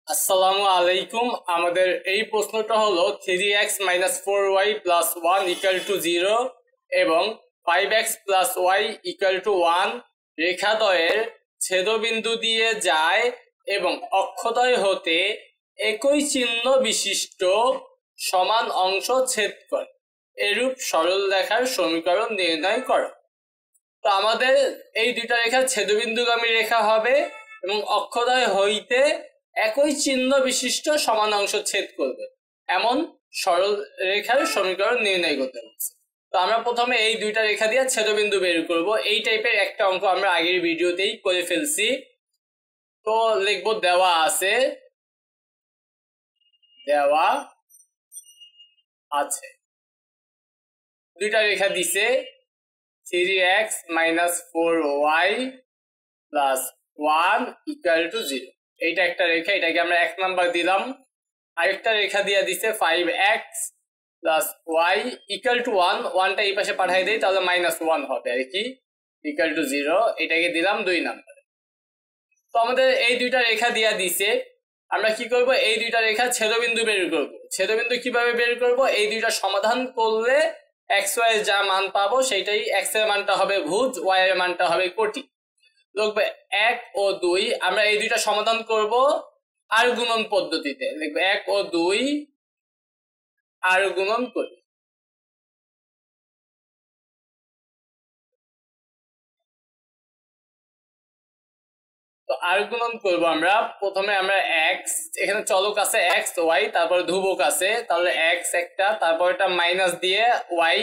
আসসালামু আলাইকুম। আমাদের এই প্রশ্নটা হলো 3x - 4y + 1 = 0 এবং 5x + y = 1 রেখাদ্বয়ের ছেদবিন্দু দিয়ে যায় এবং অক্ষদ্বয় হতে একই চিহ্ন বিশিষ্ট সমান অংশ ছেদ করে। এরূপ সরল রেখার সমীকরণ নির্ণয় করো। তো আমাদের এই দুইটা রেখা ছেদবিন্দুগামী রেখা হবে এবং অক্ষদ্বয় হইতে একই চিহ্ন বিশিষ্ট সমান অংশ ছেদ করবে এমন সরল রেখার সমীকরণ নির্ণয় করতে হচ্ছে। তো আমরা প্রথমে এই দুইটা রেখা দিয়ে ছেদবিন্দু বের করব। এই টাইপের একটা অঙ্ক আমরা আগের ভিডিওতেই করে ফেলছি। তো লিখবো দেওয়া আছে, দুইটা রেখা দিছে 3x - 4y + 1 = 0। এইটা একটা রেখা, এটাকে আমরা 1 নাম্বার দিলাম। আরেকটা রেখা দিয়ে দিছে 5x + y = 1, 1টা এই পাশে পাঠিয়ে দেই তাহলে -1 হবে আর কি, = 0, এটাকে দিলাম 2 নাম্বারে। তো আমাদের এই দুইটা রেখা দিয়া দিছে, আমরা কি করব, এই দুইটা রেখা ছেদবিন্দু বের করব। ছেদবিন্দু কিভাবে বের করব, এই দুইটা সমাধান করলে x y এর যা মান পাবো সেটাই, x এর মানটা হবে ভুজ, y এর মানটা হবে কোটি। লিখবে 1 ও 2, আমরা এই দুইটা সমাধান করব আর গুণন পদ্ধতিতে। লিখবে 1 ও 2 আর গুণন করি। তো আর গুণন করব আমরা প্রথমে, আমরা x, এখানে চলক আছে x y, তারপর ধ্রুবক আছে, তাহলে x একটা, তারপর এটা মাইনাস দিয়ে y,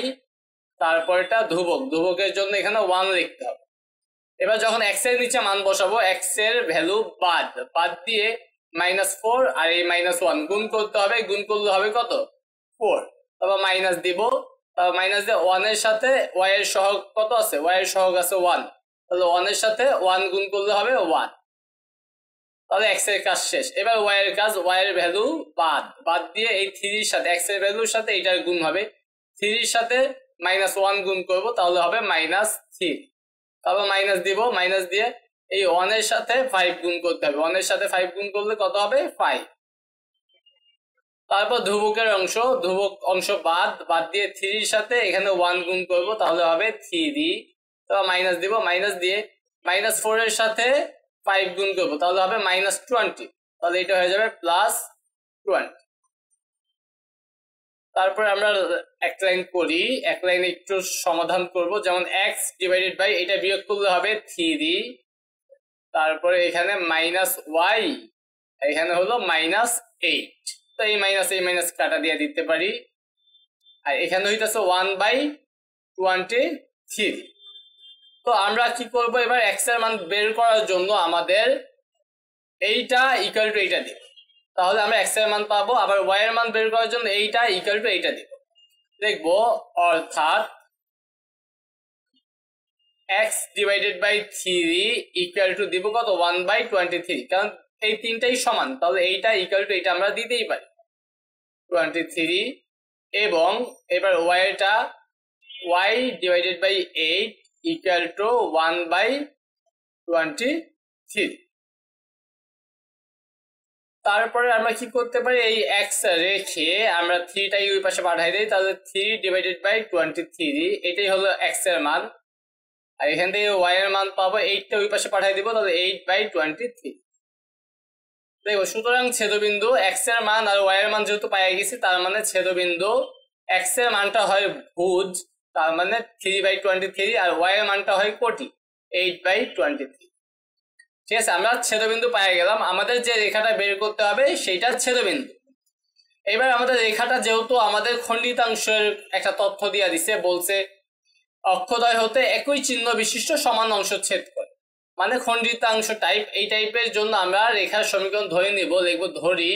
তারপর এটা ধ্রুবক, ধ্রুবকের জন্য এখানে 1 লিখতে হবে। এবার যখন x এর নিচে মান বসাবো, x এর ভ্যালু বাদ দিয়ে -4 আর এই -1 গুণ করতে হবে, গুণ করলে হবে কত, 4, তারপর মাইনাস দিব, মাইনাস দিয়ে 1 এর সাথে y এর সহগ কত আছে, y এর সহগ আছে 1, তাহলে 1 এর সাথে 1 গুণ করলে হবে 1, তাহলে x এর কাজ শেষ। এবার y এর কাজ, y এর ভ্যালু বাদ দিয়ে এই 3 এর সাথে, x এর ভ্যালুর সাথে এটার গুণ হবে, 3 এর সাথে -1 গুণ করব তাহলে হবে -3, তারপর মাইনাস দিব, মাইনাস দিয়ে এই 1 এর সাথে 5 গুণ করতে হবে, 1 এর সাথে 5 গুণ করলে কত হবে, 5। তারপর ধ্রুবকের অংশ, ধ্রুবক অংশ বাদ দিয়ে 3 এর সাথে এখানে 1 গুণ করব তাহলে হবে 3, তারপর মাইনাস দিব, মাইনাস দিয়ে -4 এর সাথে 5 গুণ করব তাহলে হবে -20, তাহলে এটা হয়ে যাবে +20। তারপর আমরা এক লাইন করি, এক লাইনে একটু সমাধান করব, যেমন x ডিভাইডেড বাই এটা বিয়োগ করলে হবে 3, তারপরে এখানে -y, এখানে হলো -8, তো এই মাইনাস কাটা দিয়ে দিতে পারি, আর এখানে হইতাছে 1/23। তো আমরা কি করব, এবার x এর মান বের করার জন্য আমাদের এইটা ইকুয়াল টু এইটা দিব, তাহলে আমরা x এর মান পাবো। আবার y এর মান বের করার জন্য এইটা ইকুয়াল টু এইটা দিব, দেখবো, অর্থাৎ x divided by 3 equal to দিব কত, 1/23, কারণ এই তিনটাই সমান, তাহলে এইটা ইকুয়াল টু এইটা আমরা দিতেই পারি 23। এবং এবার y এটা, y divided by 8 equal to 1/23। তারপরে আমরা কি করতে পারি, এই x রেখে আমরা 3টাই ওই পাশে পাঠিয়ে দেই, তাহলে 3 ডিভাইডেড বাই 23, এটাই হলো x এর মান, আর এখান থেকে y এর মান পাবো, 8টা ওই পাশে পাঠিয়ে দিব, তাহলে 8/23। দেখো, সুতরাং ছেদবিন্দু x এর মান আর y এর মান যেহেতু পাই গেছি, তার মানে ছেদবিন্দু x এর মানটা হয় ভুজ, তার মানে 3/23, আর y এর মানটা হয় কোটি, 8/23। ঠিক আছে, আমরা ছেদবিন্দু পাই গেলাম। আমাদের যে রেখাটা বের করতে হবে সেইটা ছেদবিন্দু। এবার আমাদের রেখাটা যেহেতু আমাদের খণ্ডিতাংশের একটা তথ্য দিয়ে দিছে, বলছে অক্ষদ্বয় হতে একই চিহ্ন বিশিষ্ট সমান অংশ ছেদ করে, মানে খণ্ডিতাংশ টাইপ, এই টাইপের জন্য আমরা রেখার সমীকরণ ধরে নিব। লিখবো, ধরি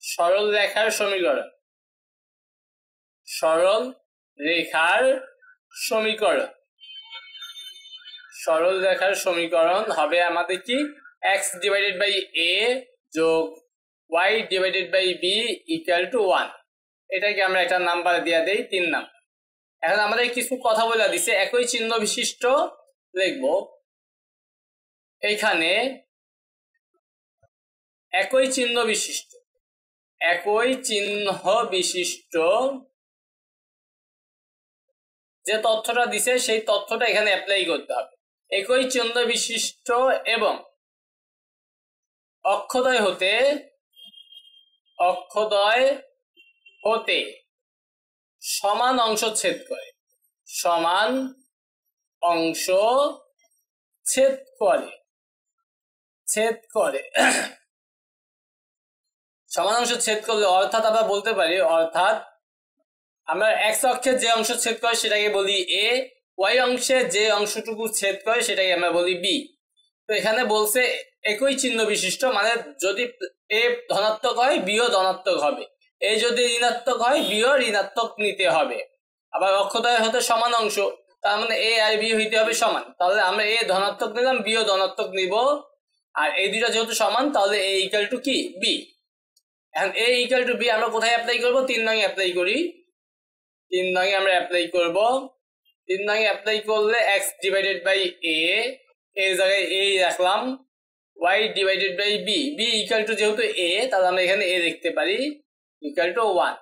সরল রেখার সমীকরণ, সরল রেখার সমীকরণ, সরল রেখার সমীকরণ হবে আমাদের কি, x ডিভাইডেড বাই a যোগ y divided by b equal to 1। এটাকে আমরা একটা নাম্বার দিয়ে দেই, 3 নাম্বার। এখন আমাদের কিছু কথা বলে দিছে, একই চিহ্ন বিশিষ্ট, লিখবো এখানে একই চিহ্ন বিশিষ্ট যে তথ্যটা দিছে সেই তথ্যটা এখানে অ্যাপ্লাই করতে হবে। একই চিহ্ন বিশিষ্ট এবং অক্ষদয় হতে সমান অংশ ছেদ করে সমান অংশ ছেদ করে সমান অংশ ছেদ করলে অর্থাৎ আমরা বলতে পারি, অর্থাৎ আমরা এক্স অক্ষের যে অংশ ছেদ করে সেটাকে বলি এ, ওয়াই অংশের যে অংশটুকু ছেদ করে সেটাকে আমরা বলি বি। তো এখানে বলছে একই চিহ্ন বিশিষ্ট, মানে যদি এ ধনাত্মক হয় বিও ধনাত্মক হবে, এ যদি ঋণাত্মক হয় বিও ঋণাত্মক নিতে হবে। আবার অক্ষদ্বয় হতে সমান অংশ, তার মানে এ আর বি হইতে হবে সমান, তাহলে আমরা এ ধনাত্মক নিলাম বিও ধনাত্মক নিব, আর এই দুইটা যেহেতু সমান তাহলে এ ইকুয়াল টু কি বি। এখন এ ইকুয়াল টু বি আমরা কোথায় অ্যাপ্লাই করব? 3 নং অ্যাপ্লাই করি। 3 নং আমরা অ্যাপ্লাই করব। 3 নং অ্যাপ্লাই করলে x ডিভাইডেড বাই a এর জায়গায় a রাখলাম, y divided by b, b equal to যেহেতু a তাহলে আমরা এখানে a দেখতে পারি ইকুয়াল টু 1।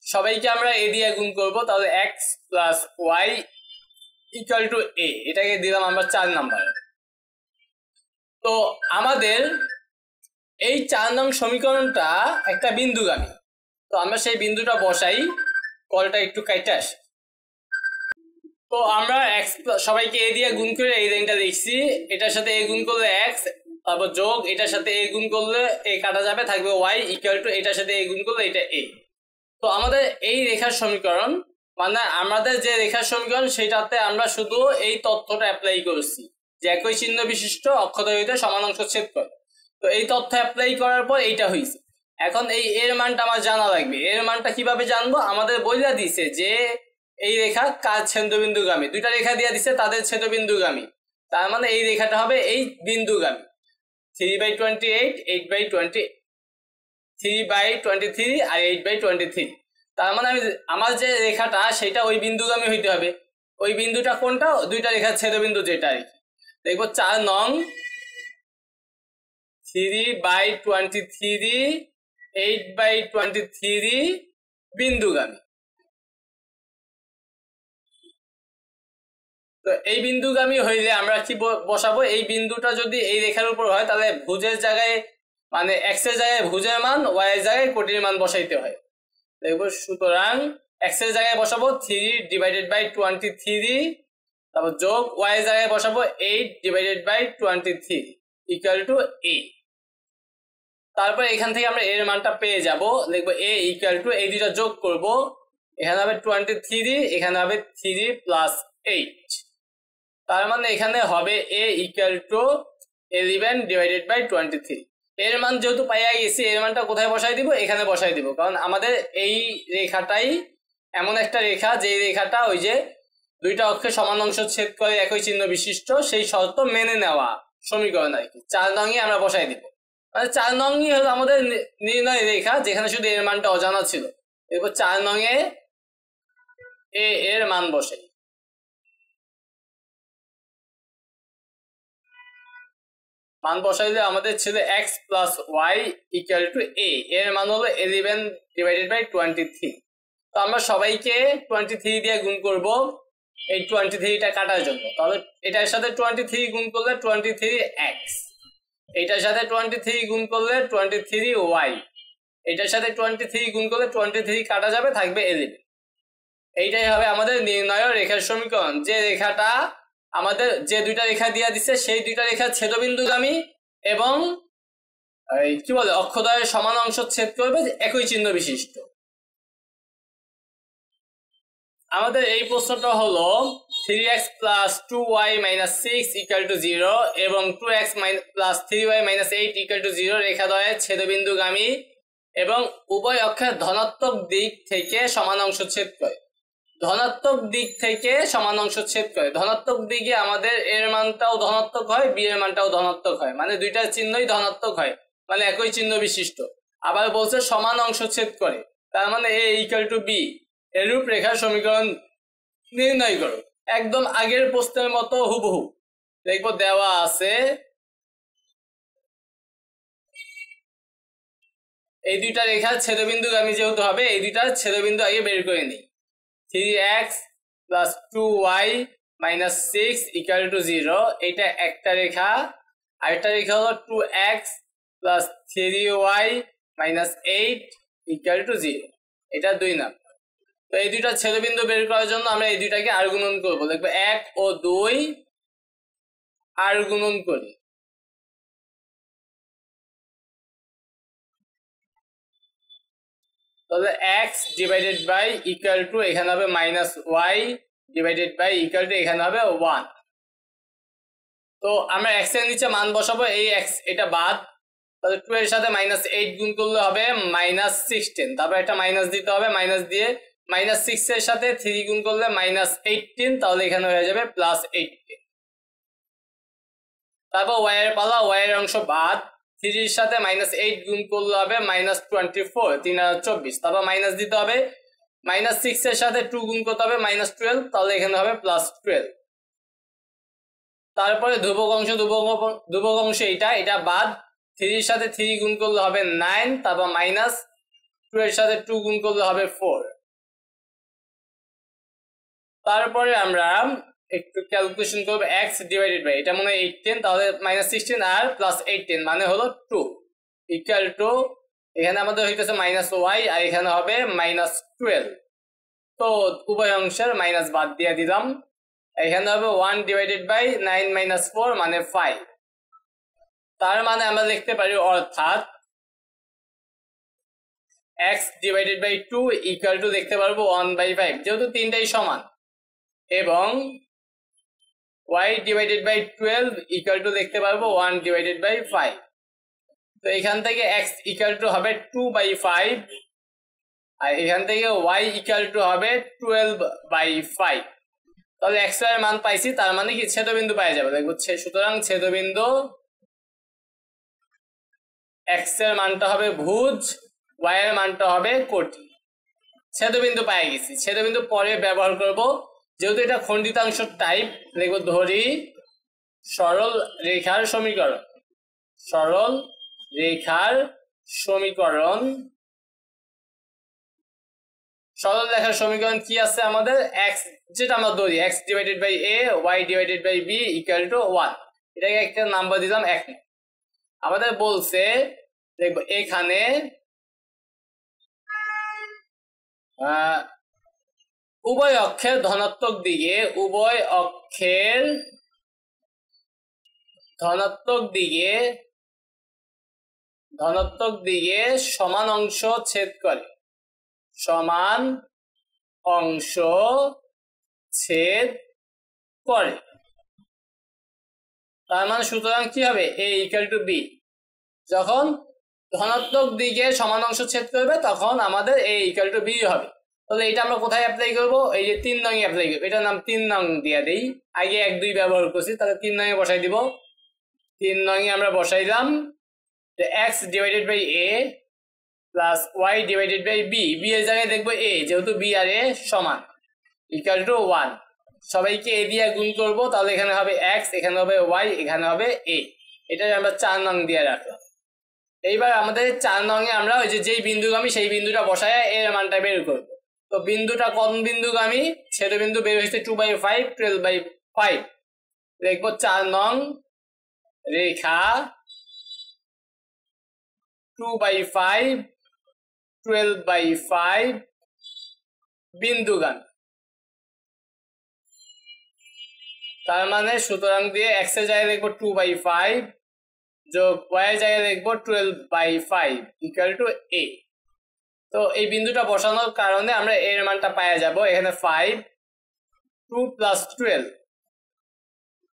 সবাইকে আমরা a দিয়ে গুণ করব, তাহলে x plus y equal to a, এটাকে দিলাম আমরা 4 নাম্বার। তো আমাদের এই 4 নং সমীকরণটা একটা বিন্দুগামী, তো আমরা সেই বিন্দুটা বসাই, কলটা একটু কাইটে আসে। তো আমরা x সবাইকে a দিয়ে গুণ করে এই লাইনটা লিখছি, এটার সাথে a গুণ করলে x, তারপর যোগ এটার সাথে a গুণ করলে a কাটা যাবে, থাকবে y ইকুয়াল টু এটার সাথে a গুণ করলে এটা a। তো আমাদের এই রেখার সমীকরণ, মানে আমাদের যে রেখার সমীকরণ সেটাতে আমরা শুধু এই তথ্যটা অ্যাপ্লাই করেছি যে একই চিহ্ন বিশিষ্ট অক্ষদ্বয় হতে সমান অংশ ছেদ করে। তো এই তথ্য অ্যাপ্লাই করার পর এইটা হয়েছে। এখন এই এর মানটা আমার জানা লাগবে। এর মানটা কিভাবে জানবো? আমাদের বইলা দিছে যে এই রেখা কার ছেদবিন্দুগামী, দুইটা রেখা দিয়ে দিছে তাদের ছেদবিন্দুগামী, তার মানে এই রেখাটা হবে এই বিন্দুগামী। 3/28, 8/20, 3/23 আর 8/23, তার মানে আমি আমার যে রেখাটা সেটা ওই বিন্দুগামী হইতে হবে। ওই বিন্দুটা কোনটা? দুইটা রেখার ছেদবিন্দু যেটা আর কি। দেখবো 4 নং 3/23, 8/23 বিন্দুগামী। তো এই বিন্দুগামী হইলে আমরা কি বসাবো? এই বিন্দুটা যদি এই রেখার উপর হয় তাহলে ভুজের জায়গায়, মানে এক্স এর জায়গায় ভুজের মান, ওয়াই এর জায়গায় কোটির মান বসাইতে হয়। দেখবো সুতরাং এক্স এর জায়গায় বসাবো 3/23, তারপর যোগ ওয়াই এর জায়গায় বসাবো 8/23 ইকুয়াল টু a। তারপর এখান থেকে আমরা এর মানটা পেয়ে যাব, লিখবো a ইকুয়াল টু, এই দুটো যোগ করব, এখানে হবে 23, এখানে হবে 3 প্লাস 8, তার মানে এখানে হবে a ইকুয়াল টু 11/23। এর মান যেহেতু পাইয়া গেছি, এর মানটা কোথায় বসাই দিব? এখানে বসাই দিব, কারণ আমাদের এই রেখাটাই এমন একটা রেখা যে রেখাটা ওই যে দুইটা অক্ষে সমান অংশ ছেদ করে একই চিহ্ন বিশিষ্ট, সেই শর্ত মেনে নেওয়া সমীকরণ আর কি। 4 নংয়ে আমরা বসাই দিব, মানে 4 নংই হলো আমাদের নির্ণয় রেখা যেখানে শুধু এর মানটা অজানা ছিল। এরপর 4 নংয়ে এ এর মান বসাই। মান বসাইলে আমাদের ছিল x plus Y equal to a, এর মান হলো 11/23। তো আমরা সবাইকে 23 দিয়ে গুণ করব এই 23টা কাটার জন্য, তাহলে এটার সাথে 23 গুণ করলে 23x, এটার সাথে 23 গুণ করলে 23y, এটার সাথে 23 গুণ করলে 23 কাটা যাবে, থাকবে 11। এইটাই হবে আমাদের নির্ণয় রেখার সমীকরণ, যে রেখাটা আমাদের যে দুইটা রেখা দিয়ে দিচ্ছে সেই দুইটা রেখার ছেদবিন্দুগামী এবং কি বলে অক্ষদ্বয়ের সমান অংশ ছেদ করবে একই চিহ্ন বিশিষ্ট। আমাদের এই প্রশ্নটা হলো 3x plus 2y minus 6 equal to 0 এবং 2x plus 3y minus 8 equal to 0 রেখাদ্বয়ের ছেদবিন্দুগামী এবং উভয় অক্ষের ধনাত্মক দিক থেকে সমান অংশ ছেদ করে। ধনাত্মক দিক থেকে সমান অংশ ছেদ করে, ধনাত্মক দিকে আমাদের এর মানটাও ধনাত্মক হয়, বি এর মানটাও ধনাত্মক হয়, মানে দুইটা চিহ্নই ধনাত্মক হয়, মানে একই চিহ্ন বিশিষ্ট। আবার বলছে সমান অংশ ছেদ করে, তার মানে এ ইকুয়াল টু বি। এরূপ রেখার সমীকরণ নির্ণয় করো। একদম আগের প্রশ্নের মতো হুবহু। দেখবো দেওয়া আছে এই দুইটা রেখার ছেদবিন্দুগামী যেহেতু হবে এই দুইটার ছেদবিন্দু আগে বের করে নিই 3x plus 2y minus 6 equal to 0 এটা একটা রেখা আরেকটা রেখা হলো 2x plus 3y minus 8 equal to 0 এটা 2 নাম্বার। তো এই দুইটা ছেদবিন্দু বের করার জন্য আমরা এই দুইটাকে আর গুণন করব, দেখবো 1 ও 2 আর গুণন করি, তাহলে x divided by equal to এখানে হবে minus y divided by equal to এখানে হবে 1। তো আমরা x এর নিচে মান বসাবো, এই x এটা বাদ, তাহলে 2 এর সাথে মাইনাস 8 গুণ করলে হবে মাইনাস 16, তারপর একটা মাইনাস দিতে হবে, মাইনাস দিয়ে মাইনাস 6 এর সাথে 3 গুণ করলে মাইনাস 18, তাহলে এখানে হয়ে যাবে প্লাস 18। তারপর y এর পালা, y এর অংশ বাদ, 3 এর সাথে মাইনাস 8 গুণ করলে হবে মাইনাস 24 3024, তারপর মাইনাস দিতে হবে, মাইনাস 6 এর সাথে 2 গুণ করতে হবে মাইনাস 12, তাহলে এখানে হবে প্লাস 12। তারপরে ধ্রুবক অংশ এটা বাদ, 3 এর সাথে 3 গুণ করলে হবে 9, তারপর মাইনাস 2 এর সাথে 2 গুণ করলে হবে 4। তারপরে আমরা একটু ক্যালকুলেশন করব, x ডিভাইডেড বাই এটা মনে হয় 18, তাহলে মাইনাস 16 আর প্লাস 18 মানে হলো 2 ইকুয়াল টু এখানে আমাদের হইতেছে মাইনাস y আর এখানে হবে মাইনাস 12। তো উভয় অংশের মাইনাস বাদ দিয়ে দিলাম, এখানে হবে 1 ডিভাইডেড বাই 9 মাইনাস 4 মানে 5। তার মানে আমরা লিখতে পারি অর্থাৎ x divided by 2 equal to লিখতে পারবো 1/5 যেহেতু তিনটাই সমান, এবং y divided by 12 equal to লিখতে পারবো 1 ডিভাইডেড বাই 5। তো এখান থেকে x ইকুয়াল টু হবে 2/5 আর এখান থেকে y ইকুয়াল টু হবে 12/5। তাহলে x এর মান পাইছি, তার মানে কি ছেদবিন্দু পাওয়া যাবে, দেখবো সুতরাং ছেদবিন্দু x এর মানটা হবে ভুজ, y এর মানটা হবে কোটি। ছেদবিন্দু পাই গেছি, ছেদবিন্দু পরে ব্যবহার করব, যেহেতু এটা খণ্ডিতাংশ টাইপ, লিখবো ধরি সরল রেখার সমীকরণ। সরল রেখার সমীকরণ, সরল রেখার সমীকরণ কি আছে আমাদের, x যেটা আমরা ধরি x divided by a y divided by b equal to 1, এটাকে একটা নাম্বার দিলাম 1। আমাদের বলছে দেখবো এখানে উভয় অক্ষের ধনাত্মক দিকে সমান অংশ ছেদ করে, সমান অংশ ছেদ করে। তার মানে সুতরাং কি হবে, a ইকুয়াল টু b, যখন ধনাত্মক দিকে সমান অংশ ছেদ করবে তখন আমাদের a ইকুয়াল টু b হবে। তাহলে এটা আমরা কোথায় অ্যাপ্লাই করব, এই যে 3 নং অ্যাপ্লাই করব, এটার নাম 3 নং দিয়ে দেই, আগে 1 2 ব্যবহার করছি, তাহলে 3 নং এ বসাই দিব। 3 নং এ আমরা বসাইলাম যে x divided by a plus y divided by b, b এর জায়গায় দেখবো a, যেহেতু b আর a সমান, ইকুয়াল টু 1। সবাইকে a দিয়ে গুণ করব, তাহলে এখানে হবে x, এখানে হবে y, এখানে হবে a, এটা আমরা 4 নং দিয়ে রাখলাম। এইবার আমাদের 4 নং এ আমরা ওই যে যেই বিন্দুগামী সেই বিন্দুটা বসায় এর মানটা বের করব। তো বিন্দুটা কোন বিন্দুগামী, ছেদবিন্দু বের হয়েছে 2/5 12/5, লিখবো 4 নং রেখা 2/5 12/5 বিন্দুগামী। তার মানে সুতরাং দিয়ে x এর জায়গায় লিখবো 2/5 যোগ y এর জায়গায় লিখবো 12/5 ইকুয়াল টু a। তো এই বিন্দুটা বসানোর কারণে আমরা এর মানটা পাওয়া যাব, এখানে 5 2 প্লাস 12,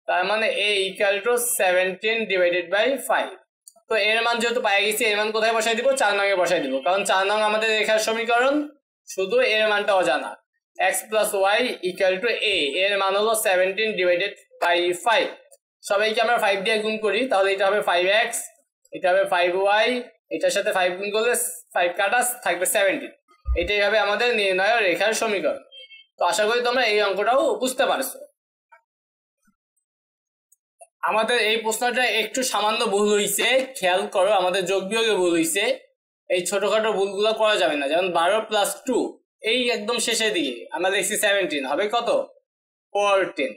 তার মানে a equal to 17 divided by 5। তো এর মান যেহেতু পাওয়া গেছি, এর মান কোথায় বসাই দিব, 4 নং এ বসাই দিব, কারণ 4 নং আমাদের রেখার সমীকরণ, শুধু এর মানটা অজানা। x plus y equal to a, এর মান হলো 17 ডিভাইডেড বাই 5। সবাইকে আমরা 5 দিয়ে গুণ করি, তাহলে এটা হবে 5x, এটা হবে 5y, এটার সাথে 5 গুণ করলে 5 কাটা থাকবে 17। এটাই হবে আমাদের নির্ণয় রেখার সমীকরণ। তো আশা করি তোমরা এই অঙ্কটাও বুঝতে পারছো। আমাদের এই প্রশ্নটা একটু সামান্য ভুল হয়েছে, খেয়াল করো, আমাদের যোগ বিয়োগে ভুল হয়েছে। এই ছোটখাটো ভুলগুলো করা যাবে না। যেমন 12 প্লাস 2 এই একদম শেষের দিকে আমরা দেখছি 17 হবে কত 14।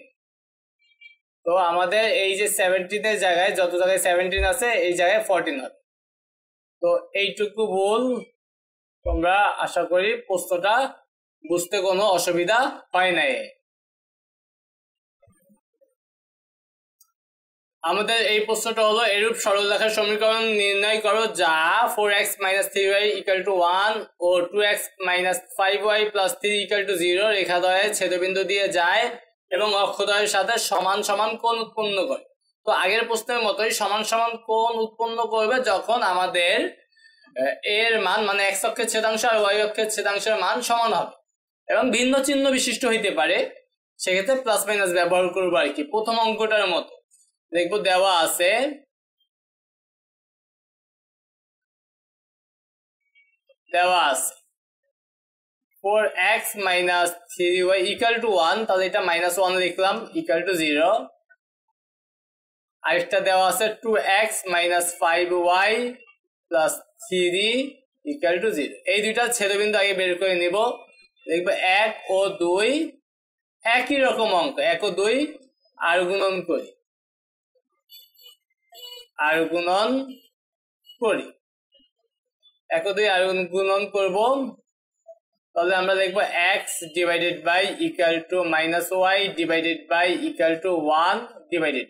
তো আমাদের এই যে 17 এর জায়গায় যত জায়গায় 17 আছে এই জায়গায় 14 হবে। তো এইটুকু ভুল তোমরা আশা করি প্রশ্নটা বুঝতে কোনো অসুবিধা হয় নাই। আমাদের এই প্রশ্নটা হলো এরূপ সরলরেখার সমীকরণ নির্ণয় করো যা 4x - 3y = 1 ও 2x - 5y + 3 = 0 রেখাদ্বয়ের ছেদবিন্দু দিয়ে যায় এবং অক্ষদ্বয়ের সাথে সমান সমান কোণ উৎপন্ন করে। তো আগের প্রশ্নের মতোই সমান সমান কোণ উৎপন্ন করবে যখন আমাদের এর মান মানে x অক্ষের ছেদাংশ আর y অক্ষের ছেদাংশের মান সমান হবে এবং ভিন্ন চিহ্ন বিশিষ্ট হইতে পারে, সেক্ষেত্রে প্লাস মাইনাস ব্যবহার করবো আর কি। প্রথম অঙ্কটার মতো দেখবো দেওয়া আছে দেওয়া আছে 4x - 3y = 1, তাহলে এটা -1 লিখলাম = 0। আরেকটা দেওয়া আছে 2x - 5y + 3 = 0। এই দুইটা ছেদবিন্দু আগে বের করে নিব। দেখবো 1 ও 2 একই রকম অঙ্ক, 1 ও 2 আর গুণন করি 1 ও 2 আর গুণন করব। তাহলে আমরা লিখবো x / -y = 1 ডিভাইডেড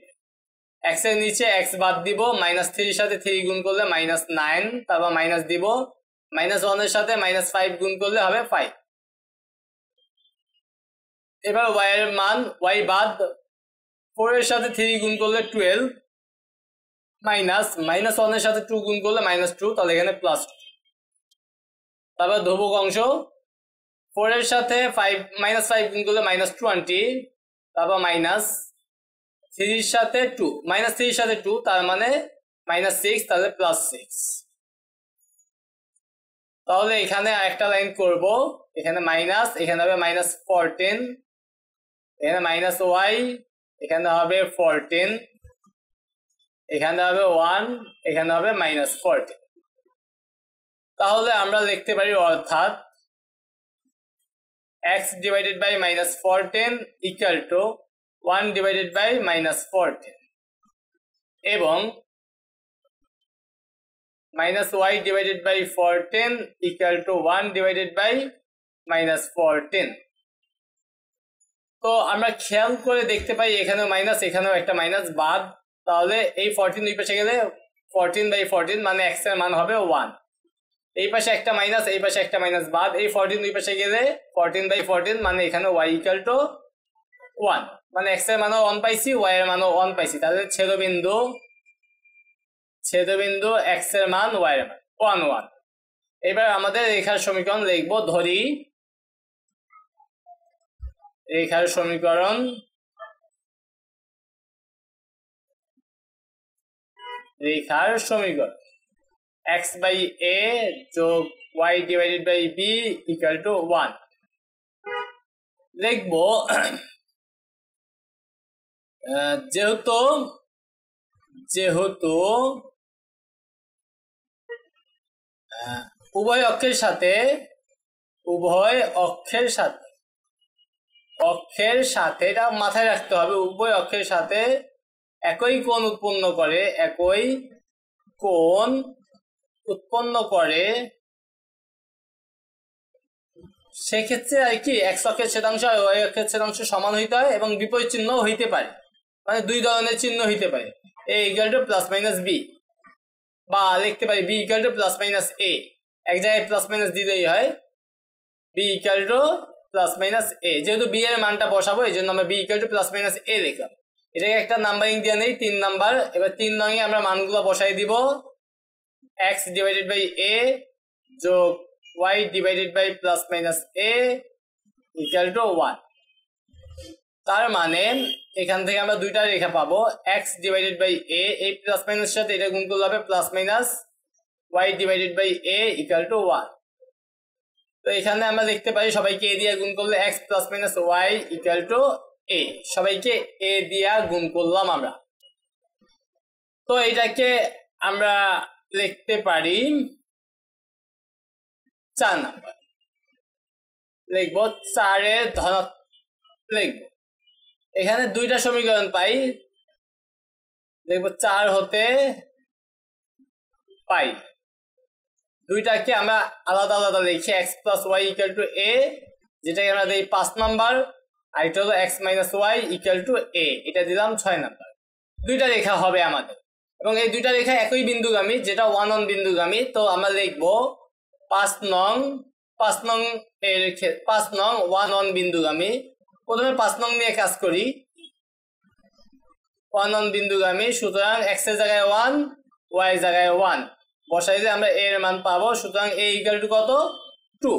x এর নিচে x বাদ দিব, -3 এর সাথে 3 গুণ করলে -9, তারপর মাইনাস দিব, -1 এর সাথে -5 গুণ করলে হবে 5। এবার y এর মান y বাদ 4 এর সাথে 3 গুণ করলে 12, -1 এর সাথে 2 গুণ করলে -2, তাহলে এখানে প্লাস। তারপর ধ্রুবক অংশ 4 এর সাথে -5 গুণ করলে -20, তারপর -3 এর সাথে 2, -3 এর সাথে 2 তার মানে -6, তাহলে +6। তাহলে এখানে আরেকটা লাইন করব, এখানে মাইনাস, এখানে হবে -14, এখানে -y, এখানে হবে 14, এখানে হবে 1, এখানে হবে -14। তাহলে আমরা লিখতে পারি অর্থাৎ x / -14 = 1 / -14 এবং -y / 14 = 1 / -14। তো আমরা খেয়াল করে দেখতে পাই এখানেও মাইনাস, এখানেও একটা মাইনাস বাদ, তাহলে এই 14 দুই পাশে গেলে 14/14 মানে x এর মান হবে 1। এই পাশে একটা মাইনাস, এই পাশে একটা মাইনাস বাদ, এই 14 দুই পাশে গেলে 14/14 মানে এখানে y = 1, মানে x এর মানও 1 পাইছি, y এর মানও 1 পাইছি। তাহলে ছেদবিন্দু x এর মান y এর মান 1 1। এবার আমাদের রেখার সমীকরণ লিখবো। ধরি রেখার সমীকরণ x/a + y/b = 1 লিখবো। যেহেতু উভয় অক্ষের সাথে এটা মাথায় রাখতে হবে, উভয় অক্ষের সাথে একই কোণ উৎপন্ন করে সেক্ষেত্রে আর কি x অক্ষের ছেদাংশ আর y অক্ষের ছেদাংশ সমান হইতে হয় এবং বিপরীত চিহ্ন হইতে পারে, মানে দুই ধরনের চিহ্ন হইতে পারে। a = +- b, বা লিখতে পারি b = +- a, এক জায়গায় প্লাস মাইনাস দিলেই হয়। b = +- a, যেহেতু b এর মানটা বসাবো এই জন্য আমরা b = +- a লিখলাম। এটাকে একটা নাম্বারিং দিয়ে নেই 3 নাম্বার। এবার 3 নং-এ আমরা মানগুলো বসাই দিব। x / a + y / +- a = 1। তার মানে এখান থেকে আমরা দুইটা রেখা পাবো, x / a, এই প্লাস মাইনাস সাথে এটা গুণ করলে হবে +- y / a = 1। তো এখানে আমরা দেখতে পাই সবাইকে a দিয়ে গুণ করলে x + y = a, সবাইকে a দিয়ে গুণ করলাম আমরা। তো এটাকে আমরা লিখতে পারি 4 নাম্বার লিখবো, 4 এর ধনাত্মক লিখবো। এখানে দুইটা সমীকরণ পাই, লিখবো 4 হতে পাই, দুইটাকে আমরা আলাদা আলাদা লিখি। x plus Y equal to A, যেটাকে আমরা দিই 5 নাম্বার, আর এটা হলো x minus Y equal to A, এটা দিলাম 6 নাম্বার। দুইটা রেখা হবে আমাদের, এবং এই দুইটা রেখা একই বিন্দুগামী, যেটা 1 1 বিন্দুগামী। তো আমরা লিখবো 5 নং 1 1 বিন্দুগামী। প্রথমে 5 নং নিয়ে কাজ করি, 1 1 বিন্দুগামী, সুতরাং x এর জায়গায় 1, y এর জায়গায় 1 বসাই দিলে আমরা এর মান পাবো। সুতরাং a ইকুয়াল টু কত? 2।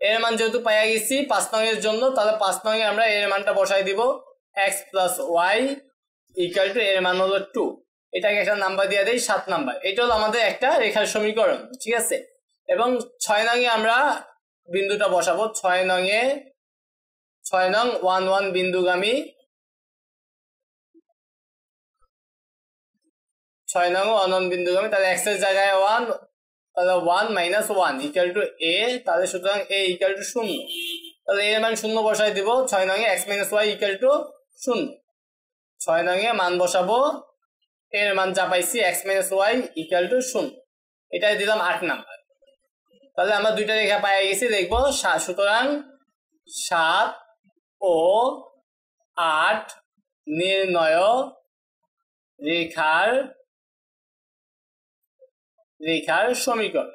এর মান যেহেতু পাইয়া গেছি 5 নং এর জন্য, তাহলে 5 নং এ আমরা এর মানটা বসাই দিব, x plus Y equal to এর মান হলো 2। এটাকে একটা নাম্বার দিয়ে দেই 7 নাম্বার। এটা হলো আমাদের একটা রেখার সমীকরণ, ঠিক আছে। এবং 6 নং এ আমরা বিন্দুটা বসাবো, 6 নং 1 1 বিন্দুগামী, 6 নং 1 1 বিন্দুগামী, তাহলে x এর জায়গায় 1, তাহলে 1 মাইনাস 1 ইকুয়াল টু a, তাহলে সুতরাং a ইকুয়াল টু 0। তাহলে এর মান 0 বসাই দিব, 6 নং এ x minus Y equal to 0। 6 নং এ মান বসাবো, এর মান যা পাইছি x minus Y equal to 0, এটাই দিলাম 8 নাম্বার। তাহলে আমরা দুইটা রেখা পাই গেছি, দেখবো। সুতরাং 7 ও 8 নির্ণয় রেখার সমীকরণ।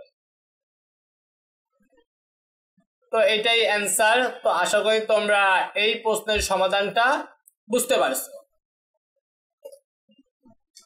তো এটাই অ্যান্সার। তো আশা করি তোমরা এই প্রশ্নের সমাধানটা বুঝতে পারছো।